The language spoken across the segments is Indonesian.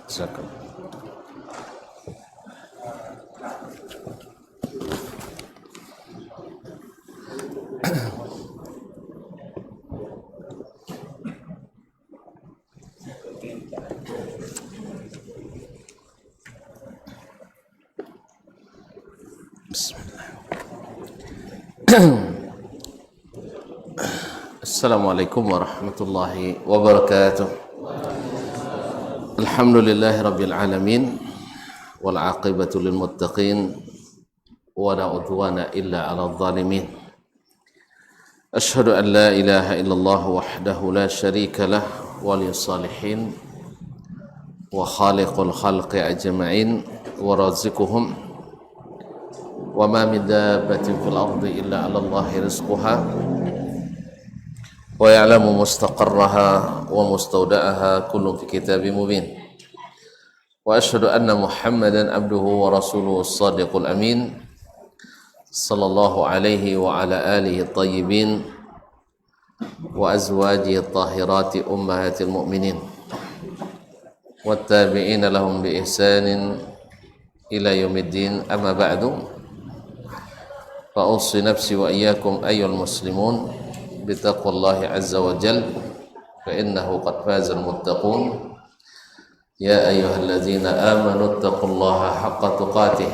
Silakan. Bismillah. Assalamualaikum warahmatullahi wabarakatuh. Alhamdulillahi rabbil alamin wal aqibatu lil muttaqin wa la udwana illa 'alal zalimin. Asyhadu an la ilaha illallah wahdahu la syarika lah waliyus salihin wa khaliqul khalqi ajma'in wa raziquhum wa ma min dabbatin fil ardi illa 'ala Allahi rizquha wa ya'lamu mustaqarraha wa mustawda'aha kullun fi kitabim mubin. Wa asyhadu anna Muhammadan abduhu wa rasuluhu as-sadiqul amin sallallahu alaihi wa ala alihi at-tayyibin wa azwajihi at-tahirati ummahatil mu'minin wat tabi'ina lahum bi ihsanin ila yaumiddin. Amma ba'du, fa ussi nafsi wa iyyakum ayyuhal muslimun bitaqwallahi azza wa jalla fa innahu qad fazal muttaqun. Ya ayyuhalladzina amanu taqullaha haqqa tuqatih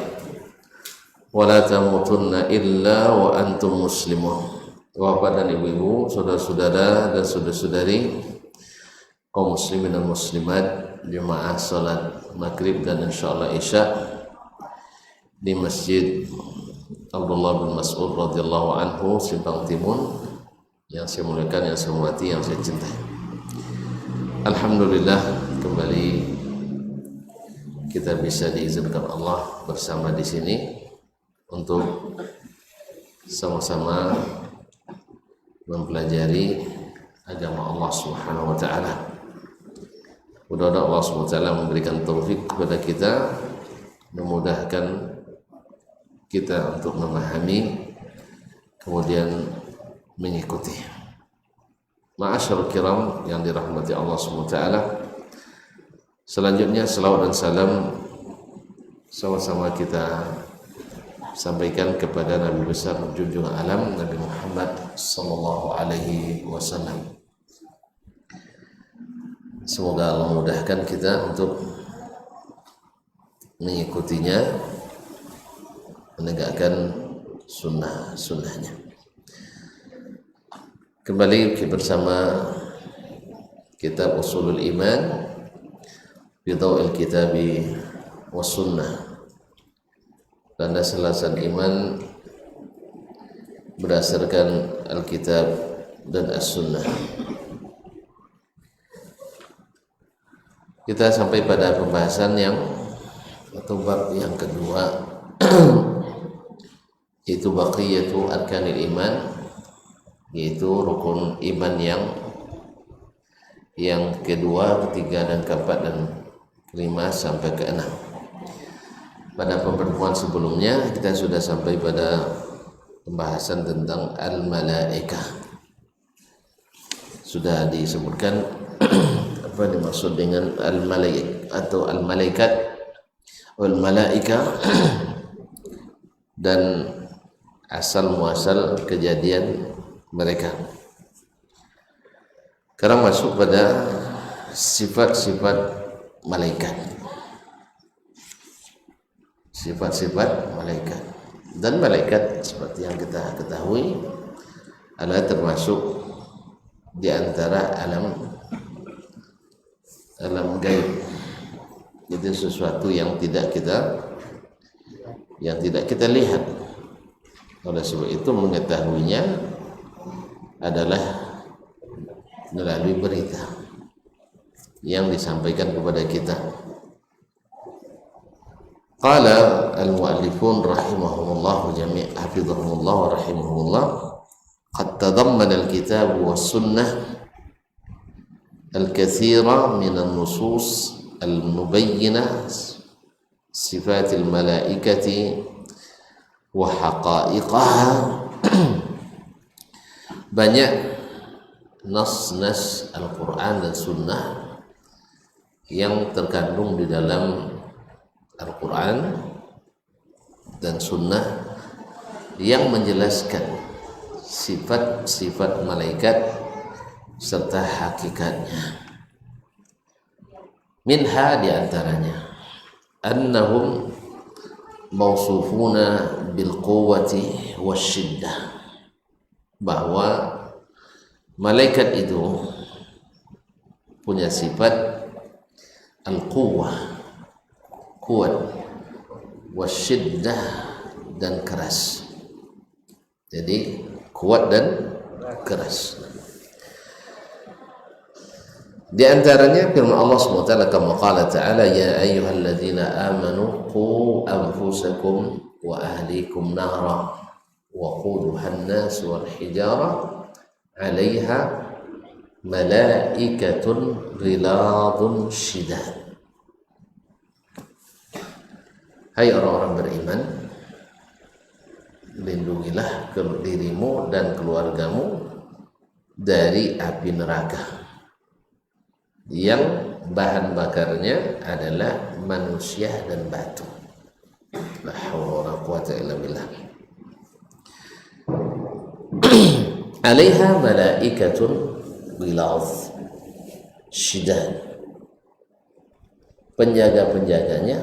wa la tamutunna illa wa antum muslimun. Bapak dan ibu-ibu, saudara-saudara dan saudari-saudari, kaum muslimin dan muslimat, jemaah salat maghrib dan insyaallah isya di Masjid Abdullah bin Mas'ud radhiyallahu anhu Simpang Timun, yang saya muliakan, yang saya hormati, yang saya cintai. Alhamdulillah, kembali kita bisa diizinkan Allah bersama di sini untuk sama-sama mempelajari agama Allah Subhanahu wa taala. Mudah-mudahan Allah Subhanahu wa taala memberikan taufik kepada kita, memudahkan kita untuk memahami kemudian mengikuti. Ma'asyarul kiram yang dirahmati Allah SWT, selanjutnya selawat dan salam sama-sama kita sampaikan kepada Nabi besar junjungan alam Nabi Muhammad sallallahu alaihi wasallam. Semoga Allah memudahkan kita untuk mengikutinya, menegakkan sunnahnya. Kembali bersama kitab Ushulul Iman bi Dhaw'il Kitabi was Sunnah, landasan iman berdasarkan Alkitab dan As-Sunnah. Kita sampai pada pembahasan atau bab yang kedua, yaitu baqiyatu arkanil iman, yaitu rukun iman yang kedua, ketiga, dan keempat, dan kelima sampai keenam. Pada pertemuan sebelumnya kita sudah sampai pada pembahasan tentang al-malaikah. Sudah disebutkan apa dimaksud dengan al-malaik atau al-malaikat wal malaikah dan asal muasal kejadian mereka. Sekarang masuk pada sifat-sifat malaikat. Sifat-sifat malaikat. Dan malaikat seperti yang kita ketahui adalah termasuk di antara alam gaib. Itu sesuatu yang tidak kita lihat. Oleh sebab itu mengetahuinya adalah melalui berita yang disampaikan kepada kita. Qala al-mu'allifun rahimahumullah jami' hafizahumullah wa rahimahumullah, qad tadammana al-kitab was sunnah al-katsira min an-nusus al-mubayyinah sifatil malaikati wa haqa'iqaha. Banyak nas-nas Al-Quran dan Sunnah yang terkandung di dalam Al-Quran dan Sunnah yang menjelaskan sifat-sifat malaikat serta hakikatnya. Minha diantaranya annahum mausufuna bil quwwati wasyiddah, bahwa malaikat itu punya sifat al-quwwah, kuat, wasyiddah, dan keras. Jadi kuat dan keras. Di antaranya firman Allah SWT, kama qala ta'ala, ya ayyuhalladzina amanu qu anfusakum wa ahlikum nara wa quduha an-nas wal hijara 'alaiha malaikatun ghiladun syidad. Hai orang-orang beriman, lindungilah dirimu dan keluargamu dari api neraka yang bahan bakarnya adalah manusia dan batu. La haula wala quwwata illa billah. 'Alaiha malaikatun ghilaz syidad. Penjaga-penjaganya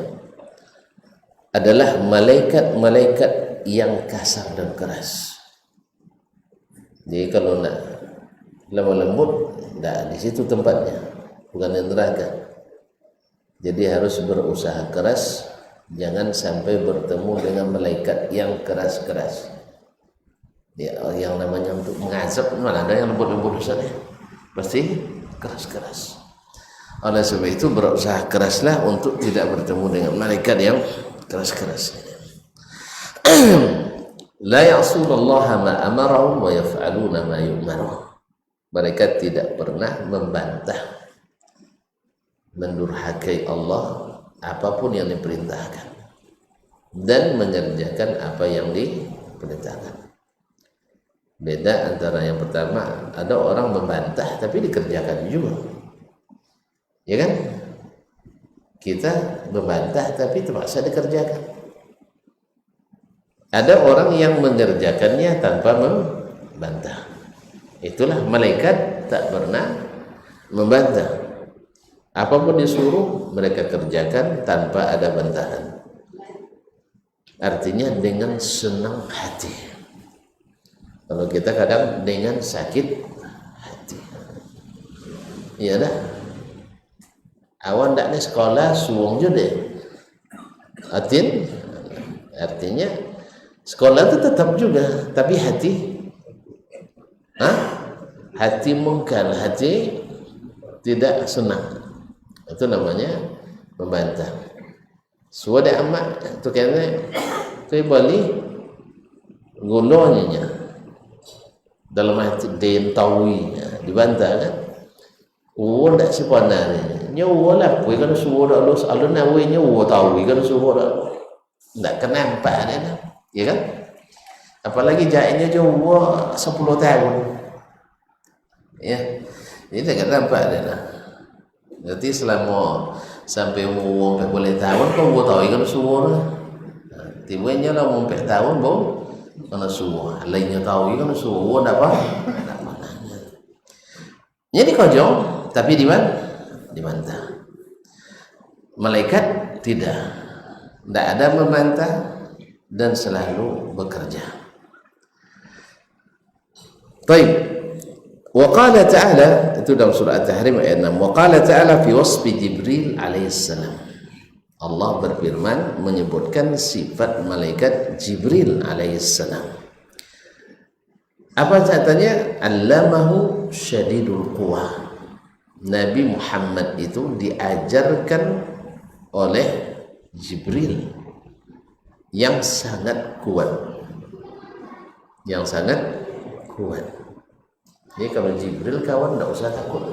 adalah malaikat-malaikat yang kasar dan keras. Jadi kalau nak lemah lembut, tidak di situ tempatnya, bukan di neraka. Jadi harus berusaha keras, jangan sampai bertemu dengan malaikat yang keras-keras. Ya, yang namanya untuk mengazab, mana ada yang lembut-lembut misalnya, pasti keras-keras. Oleh sebab itu berusaha keraslah untuk tidak bertemu dengan malaikat yang keras-keras. La ya'sunallaha ma amarahum wa yaf'aluna ma yu'marun. Mereka tidak pernah membantah, mendurhakai Allah apapun yang diperintahkan, dan mengerjakan apa yang diperintahkan. Beda antara yang pertama, ada orang membantah tapi dikerjakan juga, ya kan? Kita membantah tapi terpaksa dikerjakan. Ada orang yang mengerjakannya tanpa membantah. Itulah malaikat tak pernah membantah. Apapun disuruh mereka kerjakan tanpa ada bantahan. Artinya dengan senang hati. Kalau kita kadang dengan sakit hati. Iya dah. Awan tak ni sekolah suwung je deh. Artinya sekolah itu tetap juga, tapi hati, hati mungkal, hati tidak senang. Itu namanya membantah. Suada amat tu kena tu balik gulonnya dalam hati dia tahu dibantah kan. Oh tak sepana ni. Nyawa lah pui kan suruh dah lu alun nawi nyawa tahu kan suruh dah. Tak kenapa dah. Ya kan? Apalagi jahitnya Jawa 10 tahun. Ya. Ini tak nampak dah lah. Jadi selama sampai umur 40 tahun kau tahu kan suruh dah. Tiba-tiba lah umur 40 tahun baru mana suruh. Lainnya tahu kan suruh dah apa? Jadi kojong tapi dibantah. Malaikat tidak ada membantah dan selalu bekerja. Baik. Wa qala ta'ala, itu dalam surah At-Tahrim ayat 6. Wa qala ta'ala fi wasfi Jibril alaihissalam. Allah berfirman menyebutkan sifat malaikat Jibril alaihissalam. Apa katanya? Allamahu syadidul quwah. Nabi Muhammad itu diajarkan oleh Jibril yang sangat kuat. Yang sangat kuat. Jadi kalau Jibril kawan tidak usah takut.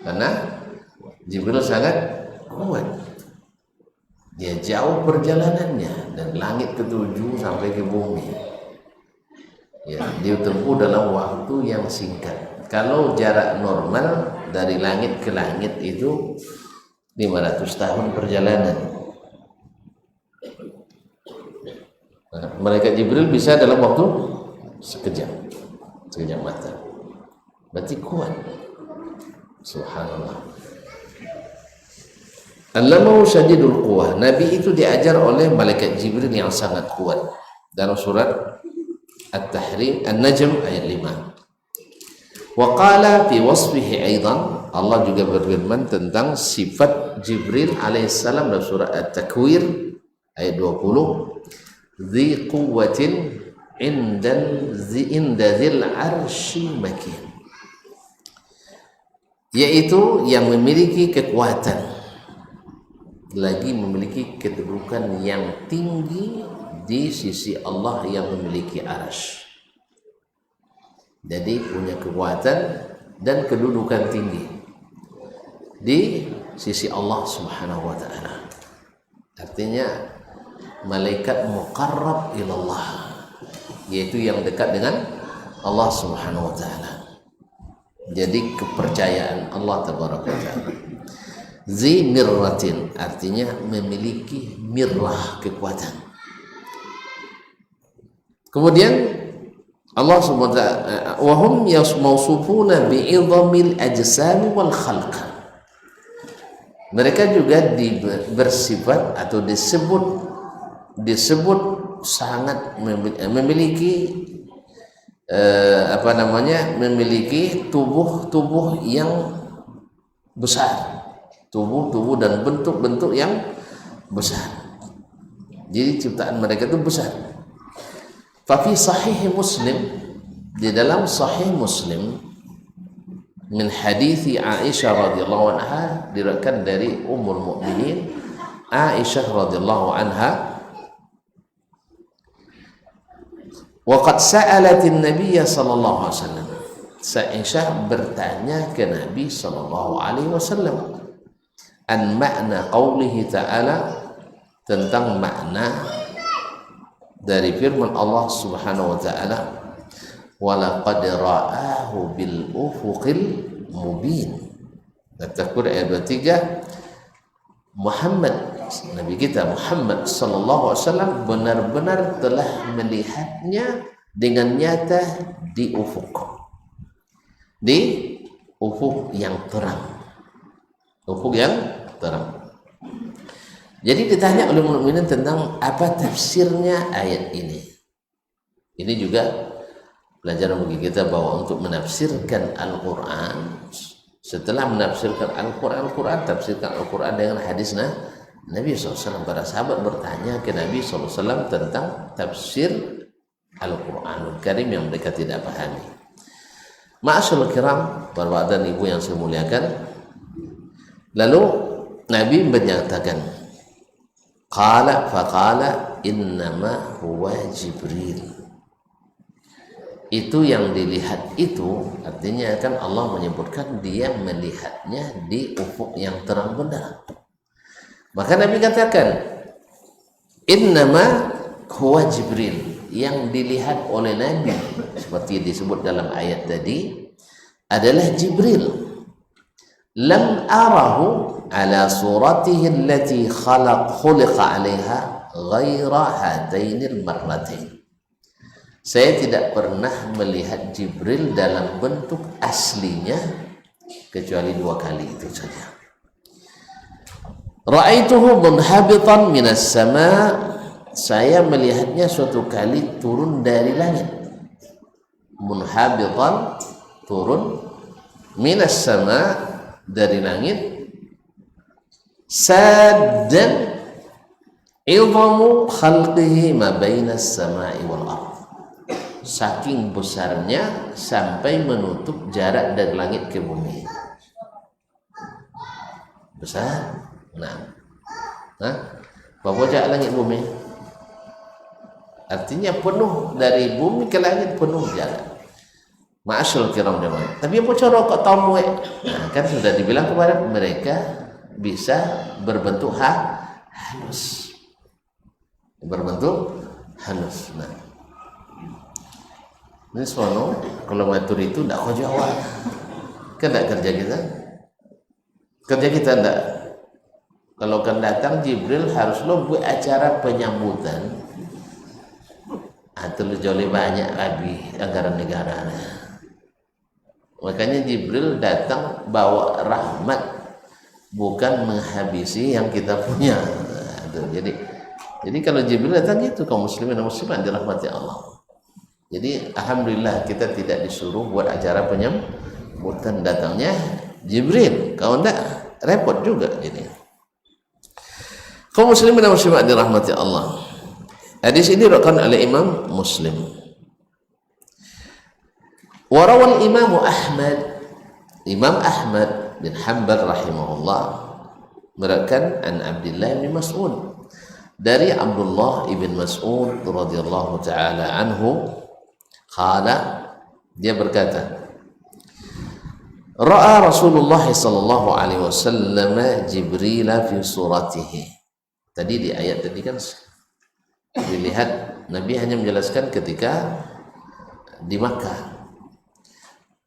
Karena Jibril sangat kuat. Dia jauh perjalanannya dan langit ketujuh sampai ke bumi. Ya, dia tempuh dalam waktu yang singkat. Kalau jarak normal dari langit ke langit itu 500 tahun perjalanan. Nah, malaikat Jibril bisa dalam waktu sekejap mata. Berarti kuat. Subhanallah. Allamahu syadidul quwah. Nabi itu diajar oleh malaikat Jibril yang sangat kuat. Dalam surat At-Tahrim An-Najm ayat 5. Wa qala fi wasfihi aidan, Allah juga berfirman tentang sifat Jibril alaihissalam dalam surah At-Takwir ayat 20. Dzi quwwatin inda dzil arsy makin, yaitu yang memiliki kekuatan, lagi memiliki kedudukan yang tinggi di sisi Allah yang memiliki arsy. Jadi punya kekuatan dan kedudukan tinggi di sisi Allah Subhanahu wa taala. Artinya malaikat muqarrab ilallah, yaitu yang dekat dengan Allah Subhanahu wa taala. Jadi kepercayaan Allah tabaraka wa taala. Zi mirratin, artinya memiliki mirrah, kekuatan. Kemudian Allah Subhanahu wa taala, wa hum yasmawsufuna bi'idhamil ajsam wal khalq. Mereka juga bersifat atau disebut sangat memiliki memiliki tubuh yang besar, tubuh dan bentuk-bentuk yang besar. Jadi ciptaan mereka itu besar. Fa fi sahih Muslim, di dalam sahih Muslim, min hadithi Aisyah radhiyallahu anha, diriwayatkan dari Ummul Mukminin Aisyah radhiyallahu anha, waqad sa'alatin Nabiyya sallallahu alaihi wasallam. Aisyah bertanya ke Nabi sallallahu alaihi wasallam an makna qaulihi ta'ala, tentang makna dari firman Allah Subhanahu wa taala, walaqad ra'ahu bil ufuqil mubin. At-Takwir ayat 23. Nabi kita Muhammad sallallahu alaihi wasallam benar-benar telah melihatnya dengan nyata di ufuk yang terang, Jadi ditanya oleh mukminin tentang apa tafsirnya ayat ini. Ini juga pelajaran bagi kita bahwa untuk menafsirkan Al-Quran, setelah menafsirkan Al-Quran, tafsirkan Al-Quran dengan hadis Nabi SAW. Para sahabat bertanya ke Nabi SAW tentang tafsir Al-Quranul Karim yang mereka tidak pahami. Ma'asyarul kiram, para bapak dan ibu yang saya muliakan, lalu Nabi menyatakan, qala faqala innama huwa Jibril. Itu yang dilihat itu, artinya kan Allah menyebutkan dia melihatnya di ufuk yang terang benderang. Maka Nabi katakan, innama huwa Jibril, yang dilihat oleh Nabi seperti disebut dalam ayat tadi adalah Jibril. Lam arahu ala suratihi allati khuliqa 'alaiha ghaira hatainil marratain. Saya tidak pernah melihat Jibril dalam bentuk aslinya kecuali 2 kali itu saja. Ra'aituhu munhabitan minas sama, saya melihatnya suatu kali turun dari langit. Munhabitan, turun, minas sama, dari langit. Saddan idhamu khalqihi ma bainas sama'i wal ardh. Saking besarnya sampai menutup jarak dari langit ke bumi. Besar. Bapak jarak langit bumi, artinya penuh dari bumi ke langit, penuh jarak. Ma'asyul kiram jemaah. Tapi apa cara kok tahu? Kan sudah dibilang kepada mereka bisa berbentuk halus. Ini sono kalau ngatur itu tidak kau jawab. Kan tidak kerja kita. Kerja kita tidak. Kalau kan datang Jibril harus lo buat acara penyambutan. Atau lo jolly banyak lagi anggaran negara. Makanya Jibril datang bawa rahmat, bukan menghabisi yang kita punya. Jadi kalau Jibril datang gitu, kaum muslimin dan muslimat dirahmati Allah. Jadi alhamdulillah kita tidak disuruh buat acara penyambutan, datangnya Jibril. Kalau enggak repot juga ini. Kaum muslimin dan muslimat dirahmati Allah. Hadis ini diriwayatkan oleh Imam Muslim. Warawal Imam Ahmad bin Hanbal rahimahullah meriwayatkan an Abdullah bin Mas'ud, dari Abdullah ibn Mas'ud radhiyallahu taala anhu, qala, dia berkata, ra'a Rasulullah sallallahu alaihi wasallam Jibril fi suratihi. Tadi di ayat tadi kan dilihat Nabi hanya menjelaskan ketika di Makkah.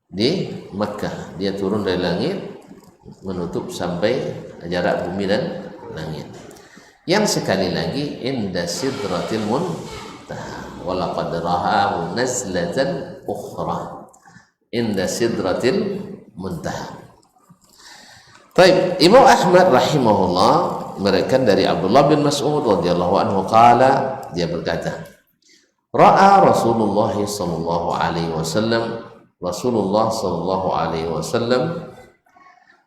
Di Makkah dia turun dari langit menutup sampai jarak bumi dan langit. Yang sekali lagi inda sidratil muntaha wa laqad ra'ahu nazlatan ukhra inda sidratil muntaha. Baik, Imam Ahmad rahimahullah meriwayatkan dari Abdullah bin Mas'ud radhiyallahu anhu qala, dia berkata, ra'a Rasulullah sallallahu alaihi wasallam, Rasulullah sallallahu alaihi wasallam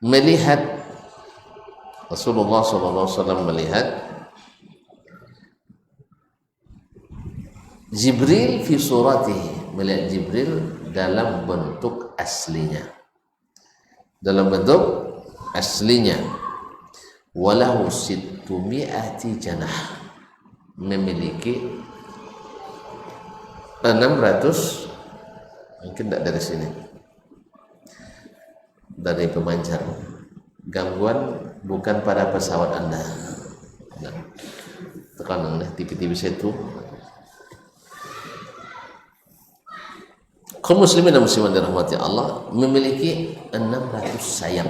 melihat, Rasulullah sallallahu alaihi wasallam melihat Jibril fi suratihi, melihat Jibril dalam bentuk aslinya, dalam bentuk aslinya, walahu sittumi'ati janah, memiliki 600, mungkin tidak dari sini, dari pemancar, gangguan bukan pada pesawat Anda. Nah, tekanan TV itu. Kaum muslimin dan muslimat dirahmati Allah, memiliki 600 sayap,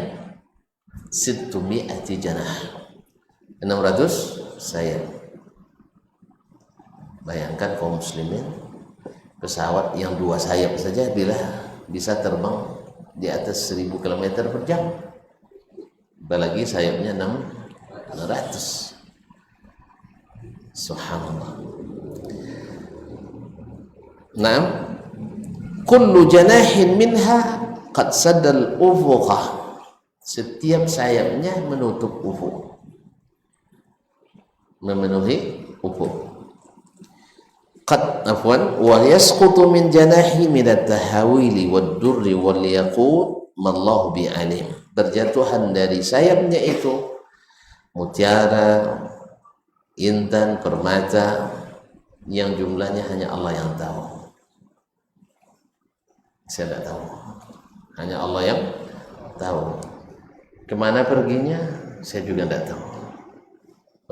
sittumi'ati janah, 600 sayap. Bayangkan kaum muslimin, pesawat yang 2 sayap saja bila bisa terbang di atas 1000 km per jam, apalagi sayapnya 600. Subhanallah. Naam, kullu janahin minha qad saddal ufuqah, setiap sayapnya menutup ufuk, memenuhi ufuk. Qad afwan wa yasqutu min janahi min at-tahawili wad-durri wal yaqut mallahu bi alim, berjatuhan dari sayapnya itu mutiara, intan, permata yang jumlahnya hanya Allah yang tahu. Saya tidak tahu, hanya Allah yang tahu. Kemana perginya saya juga tidak tahu.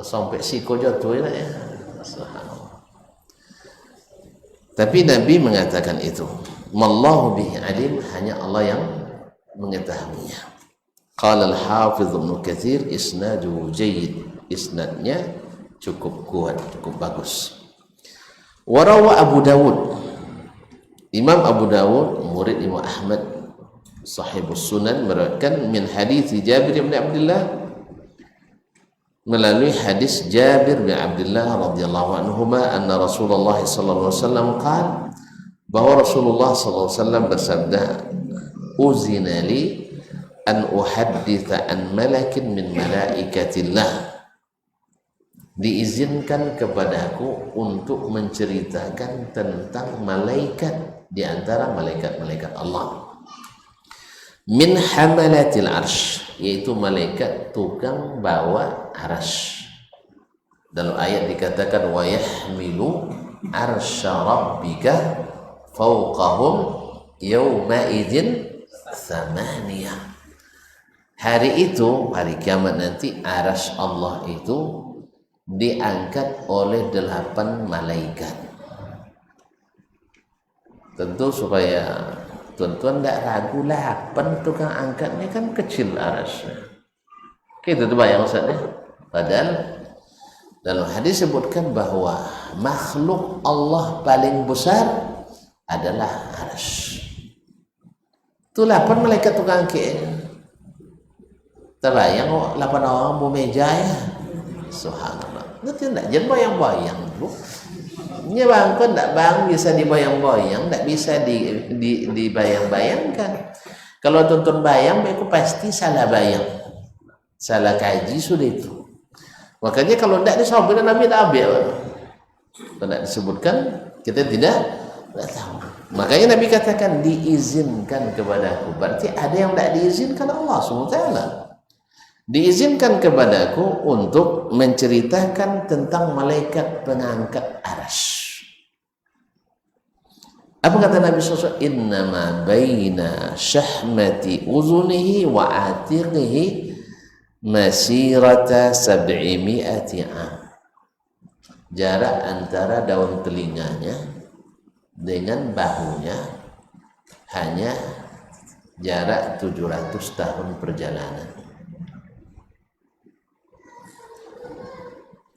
Sampai siko jatuh ya. Tapi Nabi mengatakan itu, mallahu bihi alim, hanya Allah yang mengetahuinya. Qala al-Hafiz Ibnu Katsir isnaduhu jayyid, isnadnya cukup kuat, cukup bagus. Warawa Abu Dawud, Imam Abu Dawud murid Imam Ahmad sahibus sunan meriwayatkan min hadits Jabir bin Abdullah, melalui hadis Jabir bin Abdullah radhiyallahu anhuma, anna Rasulullah sallallahu alaihi wasallam qala, bahwa Rasulullah sallallahu alaihi wasallam bersabda, uzina li an uhadditha an malakin min malaikatillah, diizinkan kepadaku untuk menceritakan tentang malaikat di antara malaikat-malaikat Allah, min hamalatil arsh, yaitu malaikat tukang bawa arsh. Dalam ayat dikatakan wa yahmilu arsya rabbika fawqahum yawma idzin thamaniyah. Hari itu, hari kiamat nanti, arsh Allah itu diangkat oleh 8 malaikat. Tentu supaya tuan-tuan tidak ragu, 8 tukang angkatnya kan kecil arasnya. Kita tuh bayang Ustaz ya. Padahal dalam hadis sebutkan bahwa makhluk Allah paling besar adalah arsy. Itu 8 malaikat tukang angkat. Terbayang 8 orang bermeja ya. Subhanallah. Nanti tidak jangan bayang-bayang dulu. Nya bang kan tak bang bisa dibayang-bayang, tak bisa dibayang-bayangkan. Kalau tonton bayang, aku pasti salah bayang, salah kaji sudah itu. Makanya kalau tidak disampaikan Nabi tak ambil. Kalau tidak disebutkan kita tidak tahu. Makanya Nabi katakan diizinkan kepadaku. Berarti ada yang tidak diizinkan Allah SWT. Diizinkan kepadaku untuk menceritakan tentang malaikat pengangkat arsy. Apa kata Nabi SAW? Innama baina syahmati uzunihi wa atiqihi masirata 700 am. Jarak antara daun telinganya dengan bahunya hanya jarak 700 tahun perjalanan.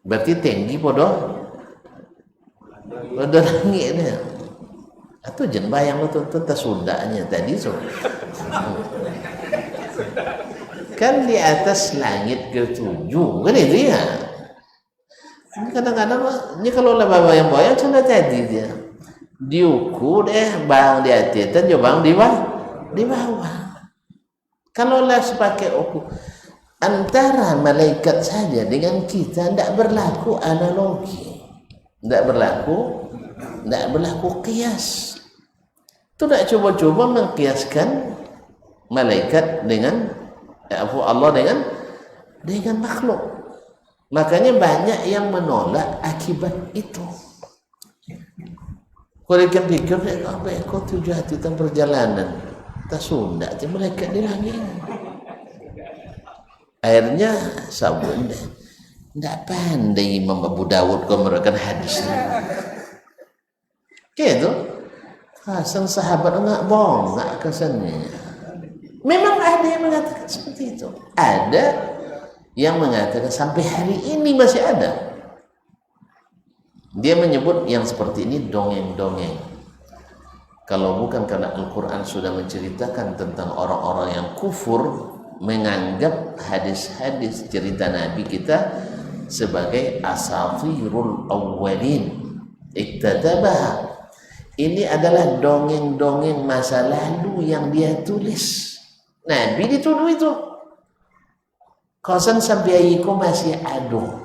Berarti tinggi podo langit dia. Atau jen bayang lo tuh sundanya tadi so. Kan di atas langit ke-7 kan itu ya. Kadang-kadang ini kalau lah bayang-bayang cuma tadi dia diukur deh bang di atas dan bang di bawah. Kalau lah sepakai ukur antara malaikat saja dengan kita tidak berlaku analogi, tidak berlaku kias. Itu tidak coba-coba mengkiaskan malaikat dengan Allah dengan makhluk. Makanya banyak yang menolak akibat itu. Kalau ikan pikir apa kau 700 tahun perjalanan tak sunda tu malaikat di langit. Akhirnya sabun tidak pandai Imam Abu Dawud kau merupakan hadisnya. Gitu. Sang sahabat enggak bohong, enggak kesannya. Memang ada yang mengatakan seperti itu. Ada yang mengatakan sampai hari ini masih ada. Dia menyebut yang seperti ini dongeng-dongeng. Kalau bukan karena Al-Quran sudah menceritakan tentang orang-orang yang kufur, menganggap hadis-hadis cerita Nabi kita sebagai asatirul awwalin iktatabaha. Ini adalah dongeng-dongeng masa lalu yang dia tulis. Nabi dituduh itu. Kosan sampai aku masih aduh.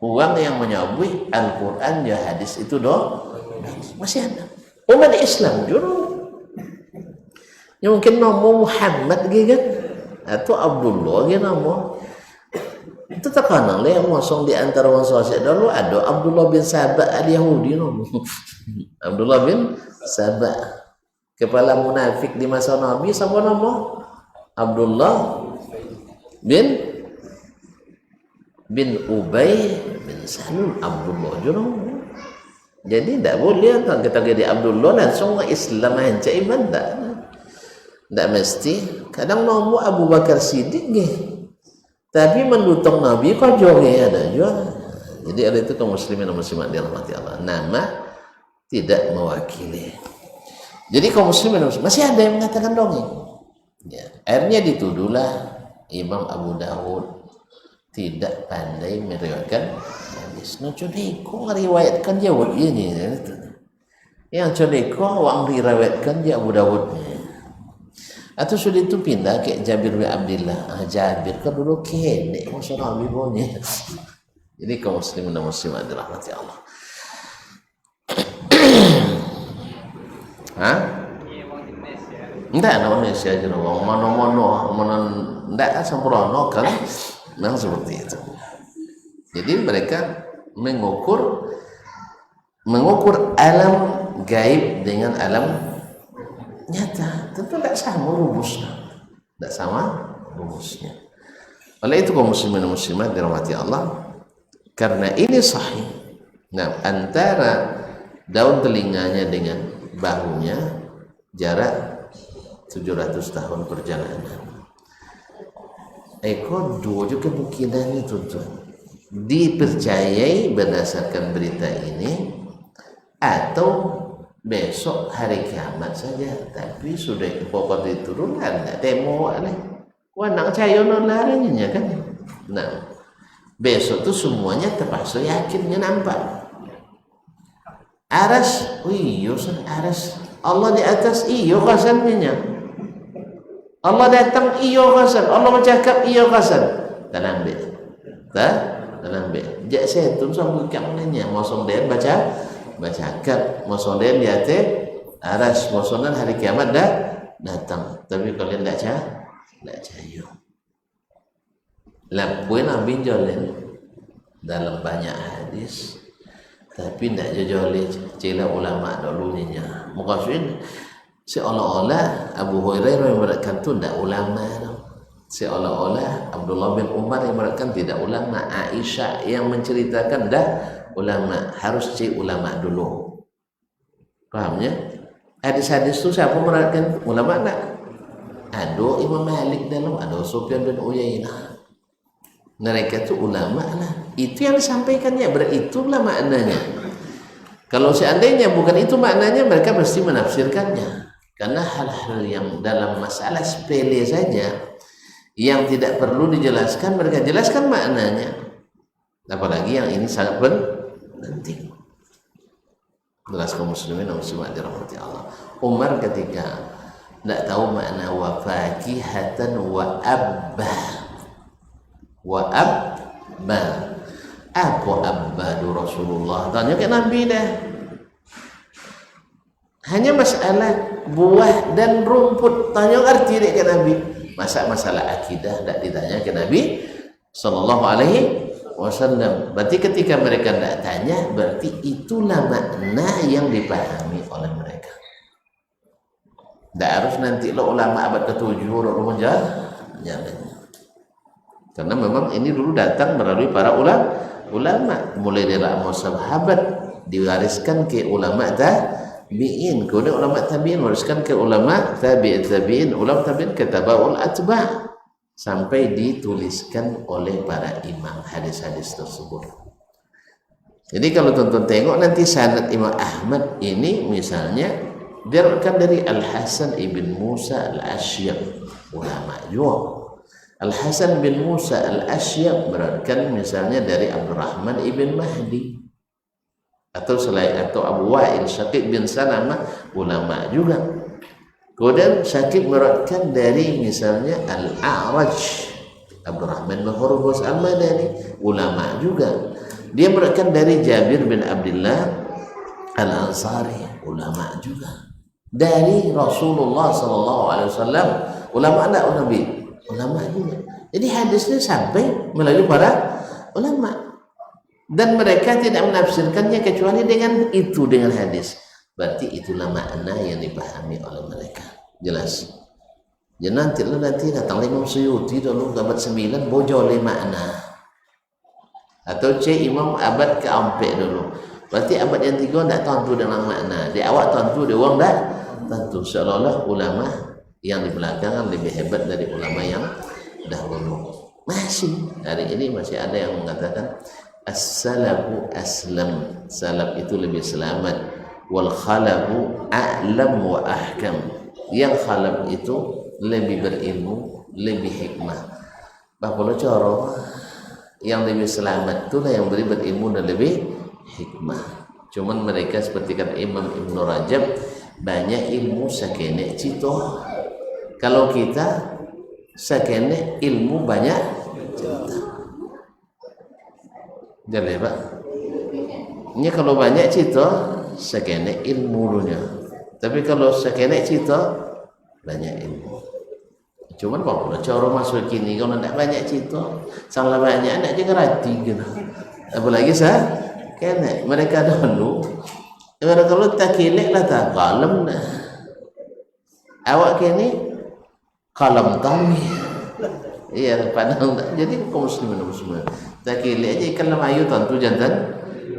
Uang yang menyabui Al-Quran ya hadis itu masih ada. Umat Islam juru. Ya mungkin nama Muhammad gitu atau Abdullah gitu nama. Itu terkenal lah yang ngosong di antara orang sosial dulu ada Abdullah bin Sabah al-Yahudi nama. Abdullah bin Sabah kepala munafik di masa Nabi siapa nama? Abdullah bin Ubay bin Salul. Abdullah jurang. Jadi tidak boleh kalau kita jadi Abdullah langsung Islam aja iman tidak mesti. Kadang nama Abu Bakar Siddiq tapi mendutong Nabi kok joge ada juga. Jadi ada itu kaum muslimin dan muslimat dirahmati Allah. Nama tidak mewakili. Jadi kaum muslimin dan muslimat masih ada yang mengatakan dongeng. Ya, akhirnya dituduhlah Imam Abu Dawud tidak pandai meriwayatkan hadis. No codeko ngeriwayatkan jawab ini. Yang codeko wang diriwayatkan dia Abu Dawud. Atau sudah itu pindah ke Jabir bin Abdullah. Jabir kan dulu kene masa Nabi punya. Jadi kaum muslimin dan muslimat dirahmati Allah. Hah? Enggak, Indonesia aja dong. Mana enggak sempurna kan? Memang seperti itu. Jadi mereka mengukur alam gaib dengan alam nyata. Tentu tidak sama rumusnya. Tidak sama rumusnya. Oleh itu kaum muslimin dan muslimat dirahmati Allah, karena ini sahih. Nah, antara daun telinganya dengan bahunya jarak 700 tahun perjalanan. Dua juga kemungkinannya tuan-tuan dipercayai berdasarkan berita ini, atau besok hari kiamat saja, tapi sudah pokok diturunkan tak temo lah wanang cayo larinya kan. Nah besok tuh semuanya terpaksa yakinnya nampak aras. Iyo aras Allah di atas, iyo kasannya Allah datang, iyo kasan Allah bercakap, iyo kasan tenang be tenang be jak setun sambung kamarnya mosong dia bacakan mosong dia di atas aras, mosongan hari kiamat dah datang, tapi kalian tak cayo lapuin ambil jolin dalam banyak hadis, tapi tidak jolin cila ulama dulunya. Maksudnya seolah-olah Abu Hurairah yang merakkan itu tidak ulama, seolah-olah Abdullah bin Umar yang merakkan tidak ulama, Aisyah yang menceritakan dah ulama, harus cek ulama dulu. Pahamnya? Hadis-hadis itu siapa merakkan? Ulama tak? Ada Imam Malik dalam, ada Sufyan bin Uyainah. Mereka itu ulama lah. Itu yang disampaikannya, beritulah maknanya. Kalau seandainya bukan itu maknanya, mereka mesti menafsirkannya. Karena hal-hal yang dalam masalah sepele saja, yang tidak perlu dijelaskan, mereka jelaskan maknanya. Apalagi yang ini sangat penting. Jelas kaum muslimin dan muslimat dirahmati Allah. Umar ketika tidak tahu makna wa fakihatan wa abba. Wa abba. Apa abbadu Rasulullah? Tanya ke Nabi dah. Hanya masalah buah dan rumput. Tanya arti dia ke Nabi. Masalah akidah tidak ditanya ke Nabi sallallahu alaihi wasallam. Berarti ketika mereka tidak tanya, berarti itulah makna yang dipahami oleh mereka. Tidak harus nanti lo ulama abad ke-7 orang jangan. Karena memang ini dulu datang melalui para ulama, mulai dari sahabat diwariskan ke ulama tabi'in, kemudian ulama tabi'in wariskan ke ulama tabi'in, ulama tabi'in ke tabaul atba', sampai dituliskan oleh para imam hadis-hadis tersebut. Jadi kalau tonton tengok nanti sanad Imam Ahmad ini misalnya diriwayatkan dari Al-Hasan ibn Musa Al-Asy'ab, ulama juga. Al-Hasan bin Musa Al-Asy'ab beratkan misalnya dari Abdurrahman ibn Mahdi, atau selain atau Abu Wa'il Syakib bin Salamah, ulama juga. Kemudian Syakib beratkan dari misalnya Al-A'raj Abdurrahman bin Hurmuz Al-Madani, ulama juga. Dia beratkan dari Jabir bin Abdullah Al-Ansari, ulama juga. Dari Rasulullah SAW, ulama ada Nabi, ulama juga. Jadi hadisnya sampai melalui para ulama, dan mereka tidak menafsirkannya kecuali dengan itu, dengan hadis. Berarti itulah makna yang dipahami oleh mereka. Jelas. Ya nanti datang Imam Suyuti dulu abad 9 bojol makna, atau Imam abad ke-4 dulu. Berarti abad yang 3 tidak tentu dengan makna. Di awal tentu, di awal tidak tentu. Seolah-olah ulama yang di belakangan lebih hebat dari ulama yang dahulu. Masih hari ini masih ada yang mengatakan as-salafu aslam, salaf itu lebih selamat, wal khalafu a'lam wa ahkam, yang khalaf itu lebih berilmu, lebih hikmah. Bahwa coro yang lebih selamat itulah yang berilmu dan lebih hikmah. Cuman mereka seperti kata Imam Ibn Rajab, banyak ilmu sakene cito. Kalau kita sakene ilmu banyak cerita. Jadi Pak, ini kalau banyak cerita sakene ilmu dunia. Tapi kalau sakene cerita banyak ilmu. Cuman kalau cara masuk kini kalau tidak banyak cerita, salah banyak tidak juga rati gitu. Apalagi kene mereka dahulu. Mereka kalau tak kilek lah tak kalam dah. Awak kini kalam kami. Iya, padahal jadi kaum muslimin tak kilek aja ikan lam ayu tentu jantan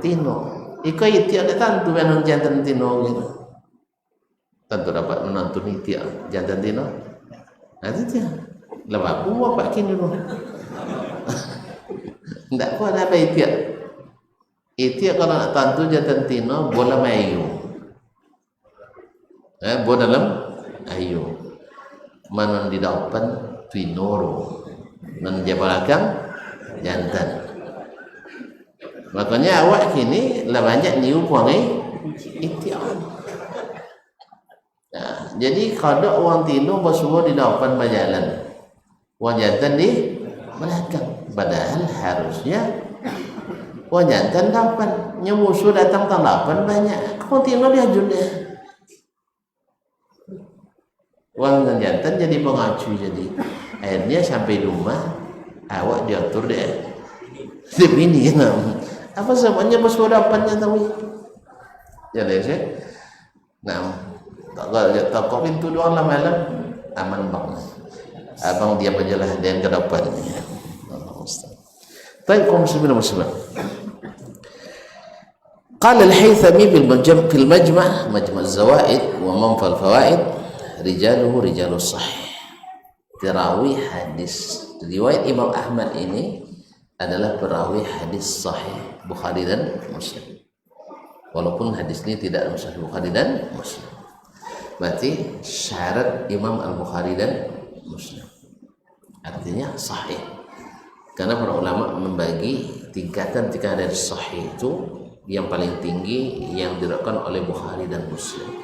tino. Iko itu ada tentu benar jantan tino gitu. tentu dapat menonton tiap jantan tino. Nanti dia lepas buat pak kini dulu. Tidak kau ada apa itiak. Itiak kalau nak tentu jantan tino bola mayu. Bola dalam ayu. Mana di depan tinoro, nan di belakang jantan. Makanya awak kini lah banyak niu puangai itiak. Nah, jadi kalau orang tino bersuara di depan berjalan, orang jantan di belakang. Padahal harusnya orang jantan depan, musuh datang depan banyak. Orang tino dia jual. Orang jantan jadi pengacu, jadi akhirnya sampai rumah awak diatur dia. Ini apa semuanya bersuarapannya tahu? Jadi saya, tak kau pintu doang lah malam aman bang. Abang dia berjalan dan ke depan. Tapi kaum muslimin. قال الهيثمي في المجمع مجمع الزوائد ومنفى الفوائد رجاله رجال الصحيح. Perawi hadis riwayat Imam Ahmad ini adalah perawi hadis sahih Bukhari dan Muslim. Walaupun hadis ini tidak sahih Bukhari dan Muslim. Berarti syarat Imam Al-Bukhari dan Muslim. Artinya sahih. Karena para ulama membagi tingkatan dari sahih itu yang paling tinggi yang diriwayatkan oleh Bukhari dan Muslim.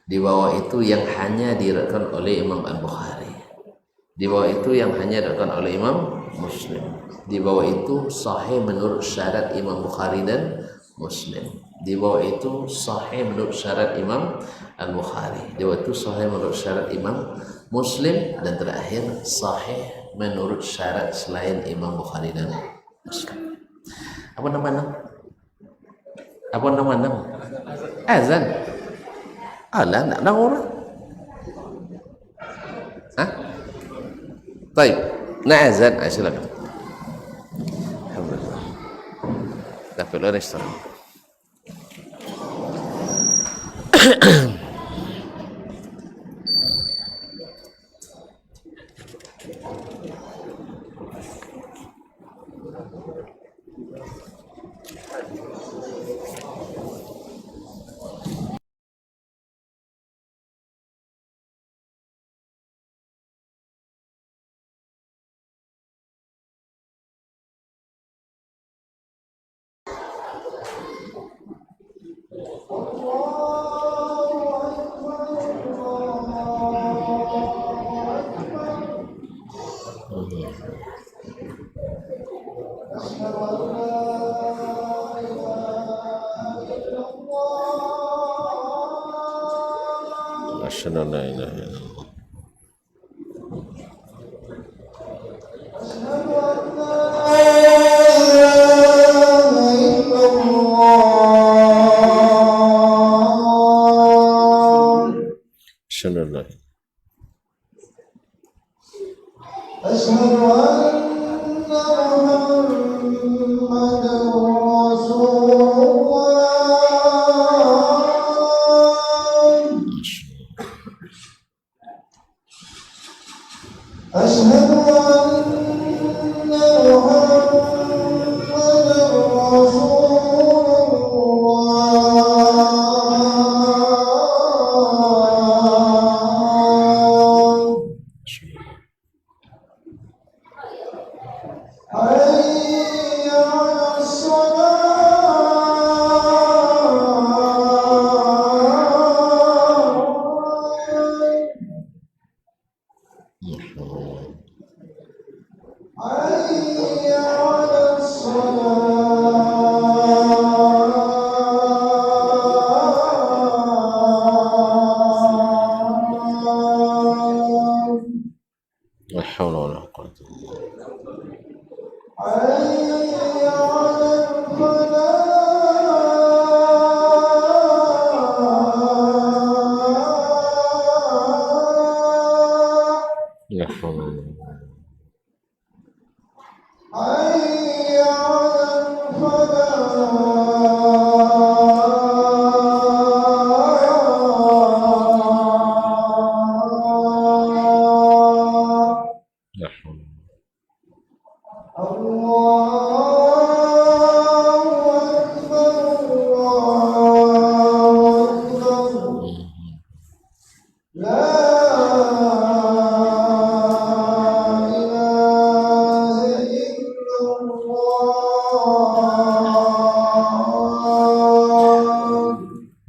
Di bawah itu yang hanya diriwayatkan oleh Imam Al-Bukhari. Di bawah itu yang hanya diriwayatkan oleh Imam Muslim. Di bawah itu sahih menurut syarat Imam Bukhari dan Muslim. Di bawah itu sahih menurut syarat Imam Al-Bukhari. Di bawah itu sahih menurut syarat Imam Muslim, dan terakhir sahih menurut syarat selain Imam Bukhari dan Muslim. Apa nama? Azan. Alah, nak dengar. Baik, nak azan. Silakan. Alhamdulillah. Dah perlu restoran. Asyhadu an la ilaha illallah. Asyhadu an la ilaha. Asyhadu anna Muhammadar Rasulullah.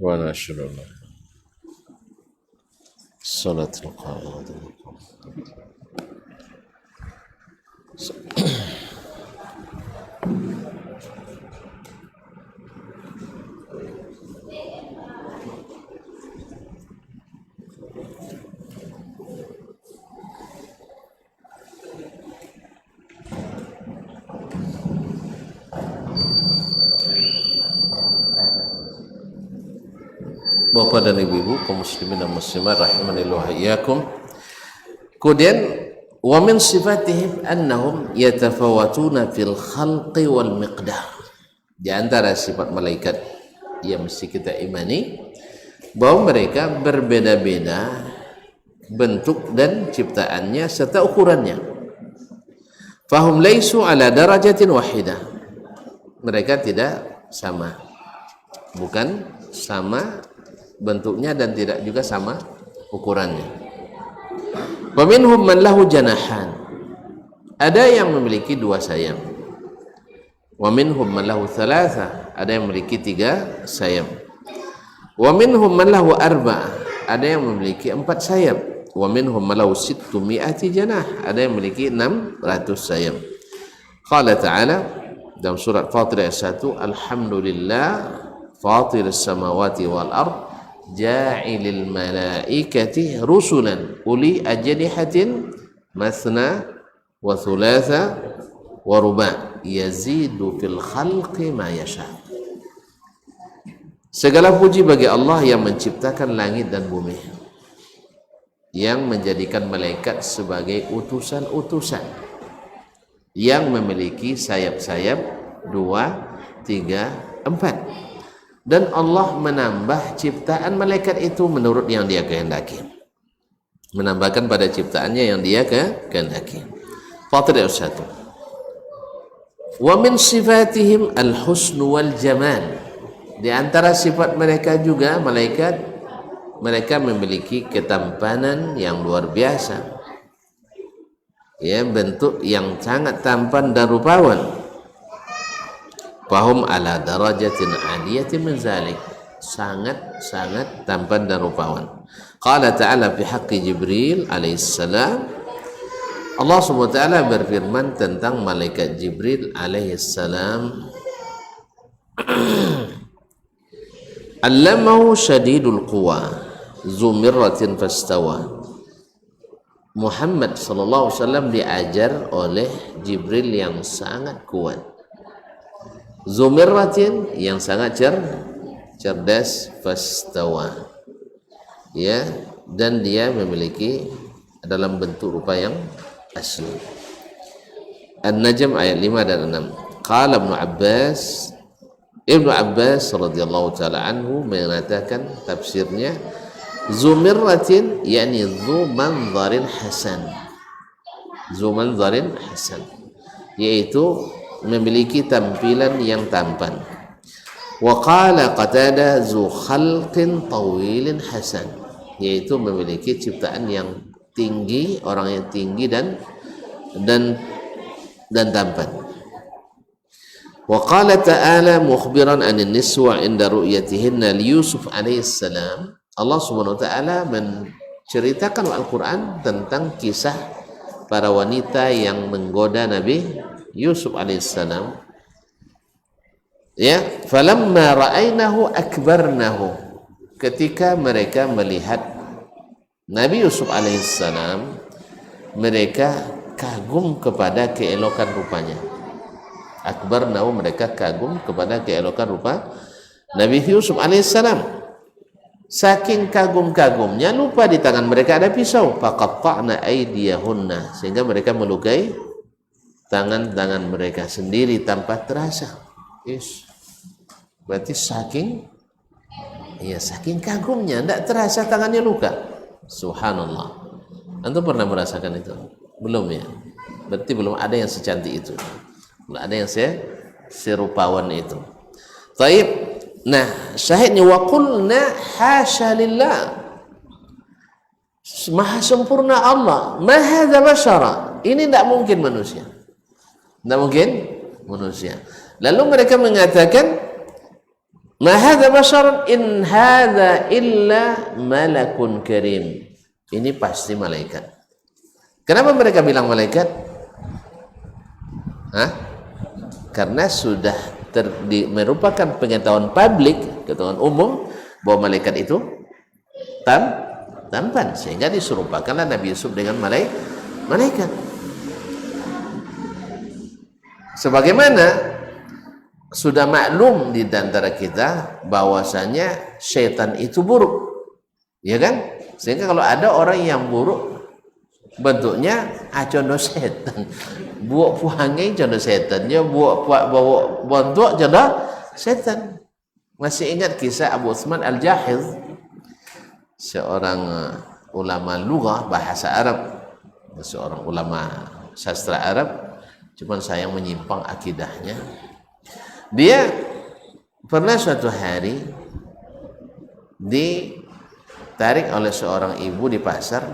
ونشر صلاة القائمة. Bapak dan ibu-ibu kaum muslimin dan muslimat rahimanillah wa iyyakum. Kemudian wa min sifatihim annahum yatafawatuna fil khalqi wal miqdar. Di antara sifat malaikat yang mesti kita imani bahwa mereka berbeda-beda bentuk dan ciptaannya serta ukurannya. Fahum laisu ala darajatin wahidah. Mereka tidak sama. Bukan sama bentuknya dan tidak juga sama ukurannya. Wa minhum man lahu janahan. Ada yang memiliki 2 sayap. Wa minhum man lahu thalatha. Ada yang memiliki 3 sayap. Wa minhum man lahu arba'ah. Ada yang memiliki 4 sayap. Wa minhum man lahu 600 janah. Ada yang memiliki 600 sayap. Qala ta'ala dalam surat Fatir ayat 1, Alhamdulillah Fatirus samawati wal ard ja'ilil malaikati rusulan uli ajnihatin mathna wa thulatha wa ruba' yazidu fil khalqi ma yasha. Segala puji bagi Allah yang menciptakan langit dan bumi, yang menjadikan malaikat sebagai utusan-utusan yang memiliki sayap-sayap 2, 3, 4. Dan Allah menambah ciptaan malaikat itu menurut yang dia kehendaki, menambahkan pada ciptaannya yang dia kehendaki. Fatir ayat 1. Wa min sifatihim al-husnu wal jamal. Di antara sifat mereka juga malaikat, mereka memiliki ketampanan yang luar biasa, ya, bentuk yang sangat tampan dan rupawan. Fahum ala darajatin aliyatin min zalik. Sangat tampan dan rupawan. Qala ta'ala fi haqqi Jibril alaihissalam. Allah SWT berfirman tentang malaikat Jibril alaihissalam. Allamahu syadidul quwa zumirratin fastawa. Muhammad sallallahu alaihi wasallam diajar oleh Jibril yang sangat kuat, zumirratin yang sangat cerdas, fastawa, ya, dan dia memiliki dalam bentuk rupa yang asli. An-Najm ayat 5 dan 6. Qala Ibnu Abbas radhiyallahu taala anhu mengatakan tafsirnya zumirratin yakni dzu manzarin hasan. Dzu manzarin hasan yaitu memiliki tampilan yang tampan. Wa qala Qatadah zu khalqin tawilin hasan, yaitu memiliki ciptaan yang tinggi, orang yang tinggi dan tampan. Wa qala ta'ala mukhbiran 'anil niswa 'inda ru'yatihinna li Yusuf alaihi salam. Allah Subhanahu wa taala menceritakan Al-Qur'an tentang kisah para wanita yang menggoda Nabi Yusuf alaihissalam, ya, falamma ra'ainahu akbarnahu. Ketika mereka melihat Nabi Yusuf alaihissalam, mereka kagum kepada keelokan rupanya. Akbarnahu, mereka kagum kepada keelokan rupa Nabi Yusuf alaihissalam. Saking kagum-kagumnya lupa di tangan mereka ada pisau. Faqatta'na aydiyahunna, sehingga mereka melukai tangan-tangan mereka sendiri tanpa terasa. Berarti saking kagumnya tidak terasa tangannya luka. Subhanallah. Antum pernah merasakan itu? Belum ya? Berarti belum ada yang secantik itu, belum ada yang serupawan itu. Taib. Nah, syahidnya wa qulna hasya lillah, maha sempurna Allah, ma hadza basyara, ini tidak mungkin manusia. Tidak mungkin manusia. Lalu mereka mengatakan, ma hadza basharun in hadza illa malakun karim. Ini pasti malaikat. Kenapa mereka bilang malaikat? Karena sudah merupakan pengetahuan publik, pengetahuan umum bahwa malaikat itu tampan, sehingga diserupakanlah Nabi Yusuf dengan malaikat. Sebagaimana sudah maklum di antara kita bahwasanya syaitan itu buruk, ya kan? Sehingga kalau ada orang yang buruk bentuknya contoh setan, buat puangai contoh setan, ya buat bentuk contoh setan. Masih ingat kisah Abu Utsman Al-Jahiz, seorang ulama lughah bahasa Arab, seorang ulama sastra Arab, cuman sayang menyimpang akidahnya. Dia pernah suatu hari ditarik oleh seorang ibu di pasar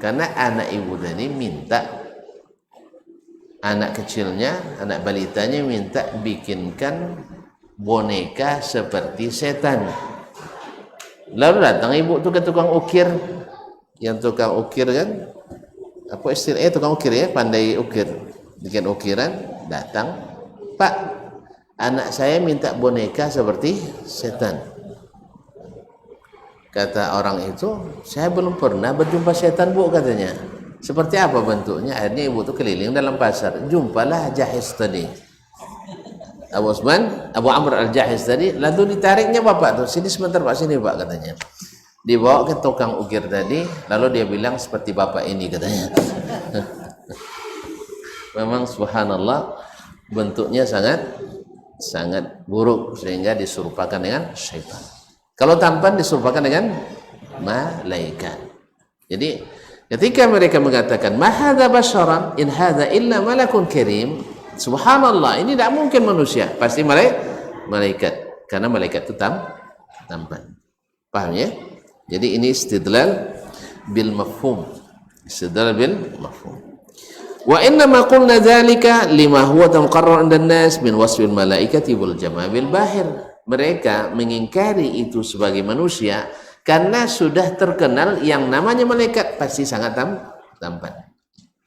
karena anak ibu tadi minta, anak kecilnya, anak balitanya minta bikinkan boneka seperti setan. Lalu datang ibu tuh ke tukang ukir, yang tukang ukir kan, apa istilah tukang ukir ya, pandai ukir, bikin ukiran. Datang, Pak, anak saya minta boneka seperti setan. Kata orang itu, saya belum pernah berjumpa setan, Bu, katanya. Seperti apa bentuknya? Akhirnya ibu itu keliling dalam pasar, jumpalah Jahiz tadi, Abu Amr Al-Jahiz tadi. Lalu ditariknya bapak tuh, sini sebentar Pak, sini Pak, katanya. Dibawa ke tukang ukir tadi, lalu dia bilang seperti bapak ini, katanya. Memang subhanallah, bentuknya sangat buruk sehingga diserupakan dengan syaitan. Kalau tampan diserupakan dengan malaikat. Jadi ketika mereka mengatakan ma hadza basyaran in hadza illa malakun karim, subhanallah, ini tidak mungkin manusia, pasti malaikat, karena malaikat itu tampan. Paham ya? Jadi ini istidlal bil mafhum. Istidlal bil mafhum. Wa inna ma qulna dzalika lima huwa muqarrar 'inda an-nas min wasfil malaikati wal jamabil bahir. Mereka mengingkari itu sebagai manusia karena sudah terkenal yang namanya malaikat pasti sangat tampan.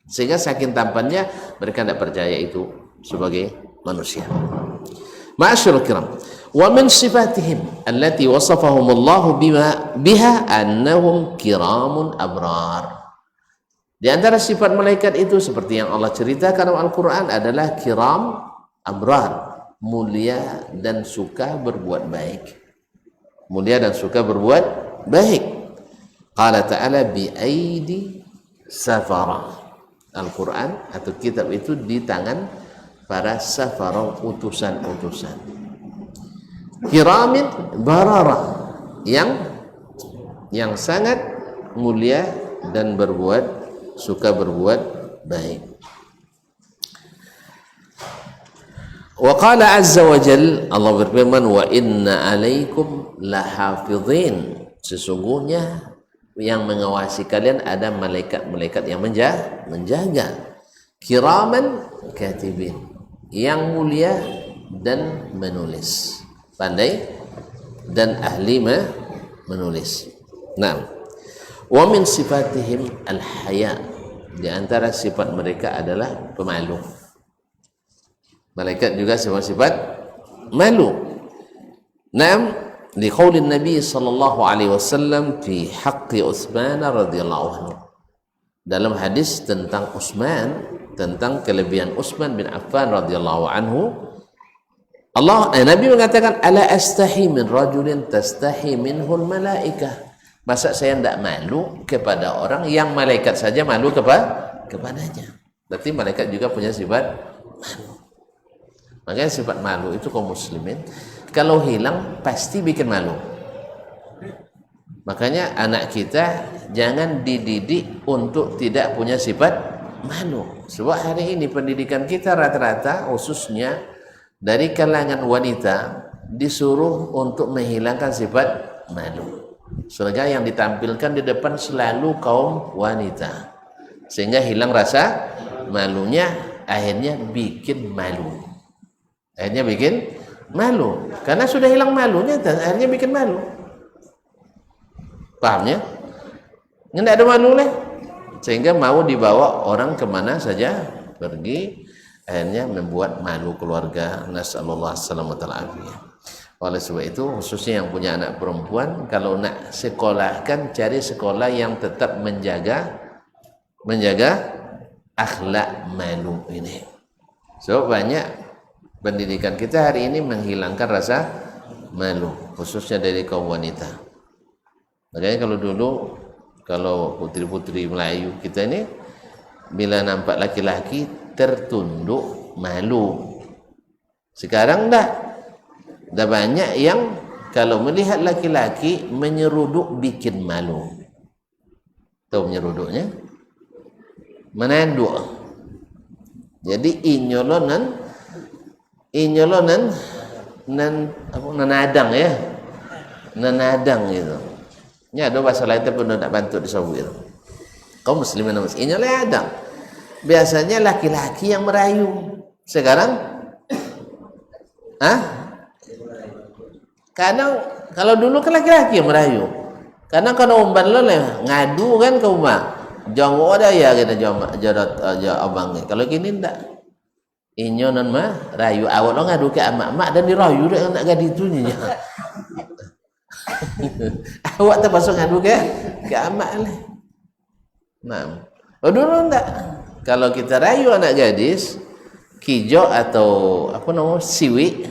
Sehingga saking tampannya mereka tidak percaya itu sebagai manusia. Ma'asyiral kiram, wa min sifatihim allati wasafahumullahu biha annahum kiramun abrar. Di antara sifat malaikat itu seperti yang Allah ceritakan dalam Al-Quran adalah kiram abrar, mulia dan suka berbuat baik. Mulia dan suka berbuat baik. Qala ta'ala bi aidi safara. Al-Quran atau kitab itu di tangan para safara, utusan-utusan. Kiramin barara, yang sangat mulia dan suka berbuat baik. Wa qala azza wa jal, Allah berfirman, wa inna alaikum lahafidhin, sesungguhnya yang mengawasi kalian ada malaikat-malaikat yang menjaga. Kiraman katibin, yang mulia dan menulis, pandai dan ahli menulis. Nah, wa min sifatihim al-haya, di antara sifat mereka adalah pemalu. Malaikat juga sifat malu. Naam, li qaulin Nabi sallallahu alaihi wasallam fi haqqi Utsman radhiyallahu anhu. Dalam hadis tentang Utsman, tentang kelebihan Utsman bin Affan radhiyallahu anhu, Nabi mengatakan, ala astahi min rajulin tastahi minhul malaikah. Masa saya tidak malu kepada orang yang malaikat saja malu kepadanya. Berarti malaikat juga punya sifat malu. Makanya sifat malu itu kaum muslimin kalau hilang pasti bikin malu. Makanya anak kita jangan dididik untuk tidak punya sifat malu. Sebab hari ini pendidikan kita rata-rata khususnya dari kalangan wanita disuruh untuk menghilangkan sifat malu. Sehingga yang ditampilkan di depan selalu kaum wanita, sehingga hilang rasa malunya, akhirnya bikin malu. Akhirnya bikin malu. Karena sudah hilang malunya, akhirnya bikin malu. Pahamnya? Nggak ada malu lah. Sehingga mau dibawa orang kemana saja pergi, akhirnya membuat malu keluarga. Nasallallahu alaihi wasallam. Oleh sebab itu, khususnya yang punya anak perempuan, kalau nak sekolahkan, cari sekolah yang tetap menjaga akhlak malu ini. So banyak pendidikan kita hari ini menghilangkan rasa malu, khususnya dari kaum wanita. Makanya kalau dulu, kalau putri-putri Melayu kita ini, bila nampak laki-laki tertunduk malu. Sekarang enggak. Dah banyak yang kalau melihat laki-laki menyeruduk bikin malu. Tahu menyeruduknya? Menanduk. Jadi inyolonan nanadang ya. Nanadang gitu. Ini ada bahasa lain tapi nak bantu disawir. Kaum muslimin inyoladang. Biasanya laki-laki yang merayu. Sekarang kadang kalau dulu kan laki-laki yang merayu. Karena kalau umban lo ngadu kan ke rumah. Jangan ada ya kita jawab abang ni. Kalau gini ndak. Inyo non mah rayu awak lo ngadu ke amak-amak dan dirayu dak nak gadi tu nya. Awak terpaksa ngadu ke amak lah. Nah. Oh dulu ndak. Kalau kita rayu anak gadis kijo atau apa namanya siwi,